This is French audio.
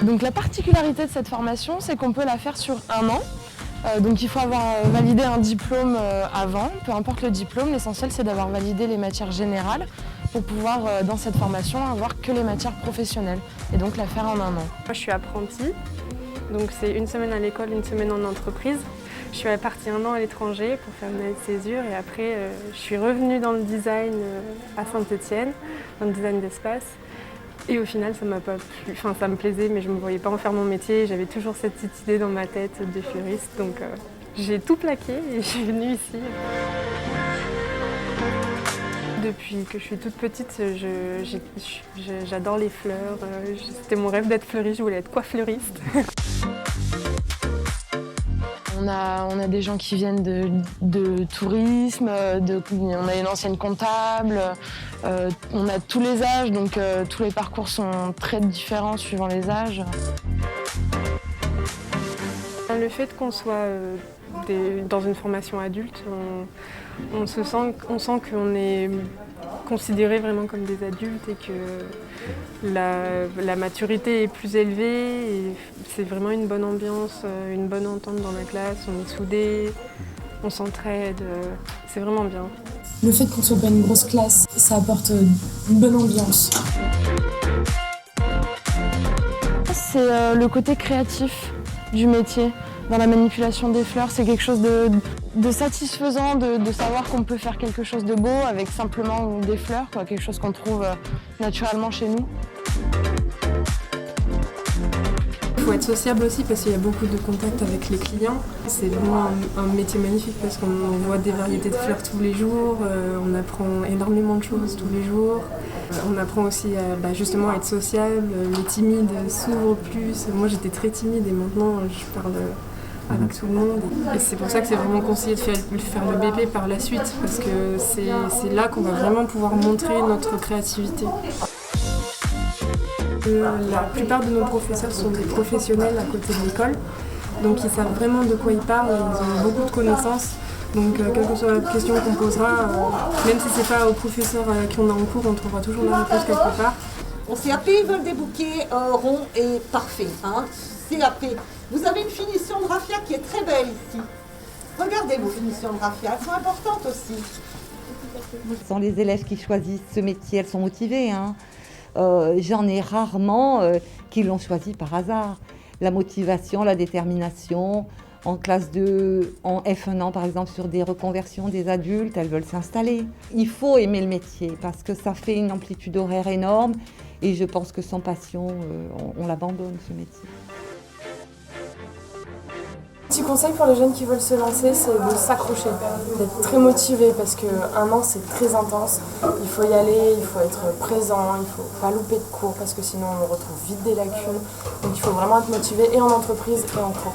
Donc la particularité de cette formation, c'est qu'on peut la faire sur 1 an. Donc il faut avoir validé un diplôme avant, peu importe le diplôme, l'essentiel c'est d'avoir validé les matières générales pour pouvoir dans cette formation avoir que les matières professionnelles et donc la faire en 1 an. Moi je suis apprentie, donc c'est 1 semaine à l'école, 1 semaine en entreprise. Je suis partie 1 an à l'étranger pour faire une année de césure et après je suis revenue dans le design à Saint-Étienne, dans le design d'espace. Et au final, ça m'a pas plu. Enfin, ça me plaisait, mais je ne me voyais pas en faire mon métier. J'avais toujours cette petite idée dans ma tête de fleuriste. Donc j'ai tout plaqué et je suis venue ici. Depuis que je suis toute petite, j'adore les fleurs. C'était mon rêve d'être fleuriste, je voulais être coiffleuriste. On a des gens qui viennent de tourisme, on a une ancienne comptable, on a tous les âges, donc tous les parcours sont très différents suivant les âges. Le fait qu'on soit dans une formation adulte, on sent qu'on est considérés vraiment comme des adultes et que la maturité est plus élevée et c'est vraiment une bonne ambiance, une bonne entente dans la classe, on est soudés, on s'entraide, c'est vraiment bien. Le fait qu'on soit pas une grosse classe, ça apporte une bonne ambiance. C'est le côté créatif du métier. Dans la manipulation des fleurs, c'est quelque chose de satisfaisant de savoir qu'on peut faire quelque chose de beau avec simplement des fleurs, quoi, quelque chose qu'on trouve naturellement chez nous. Il faut être sociable aussi parce qu'il y a beaucoup de contacts avec les clients. C'est vraiment un métier magnifique parce qu'on voit des variétés de fleurs tous les jours, on apprend énormément de choses tous les jours. On apprend aussi justement à être sociable, les timides s'ouvrent plus. Moi j'étais très timide et maintenant je parle avec tout le monde. Et c'est pour ça que c'est vraiment conseillé de faire le BP par la suite parce que c'est là qu'on va vraiment pouvoir montrer notre créativité. La plupart de nos professeurs sont des professionnels à côté de l'école, donc ils savent vraiment de quoi ils parlent, ils ont beaucoup de connaissances. Donc quelle que soit la question qu'on posera, même si c'est pas au professeur qui on a en cours, on trouvera toujours la réponse quelque part. En CAP, ils veulent des bouquets ronds et parfaits. CAP. Vous avez une finition de raffia qui est très belle ici. Regardez vos finitions de raffia, elles sont importantes aussi. Ce sont les élèves qui choisissent ce métier, elles sont motivées. J'en ai rarement qui l'ont choisi par hasard. La motivation, la détermination. En classe 2, en F1 par exemple, sur des reconversions des adultes, elles veulent s'installer. Il faut aimer le métier parce que ça fait une amplitude horaire énorme et je pense que sans passion, on l'abandonne ce métier. Petit conseil pour les jeunes qui veulent se lancer, c'est de s'accrocher, d'être très motivé parce qu'un an c'est très intense. Il faut y aller, il faut être présent, il ne faut pas louper de cours parce que sinon on retrouve vite des lacunes. Donc il faut vraiment être motivé et en entreprise et en cours.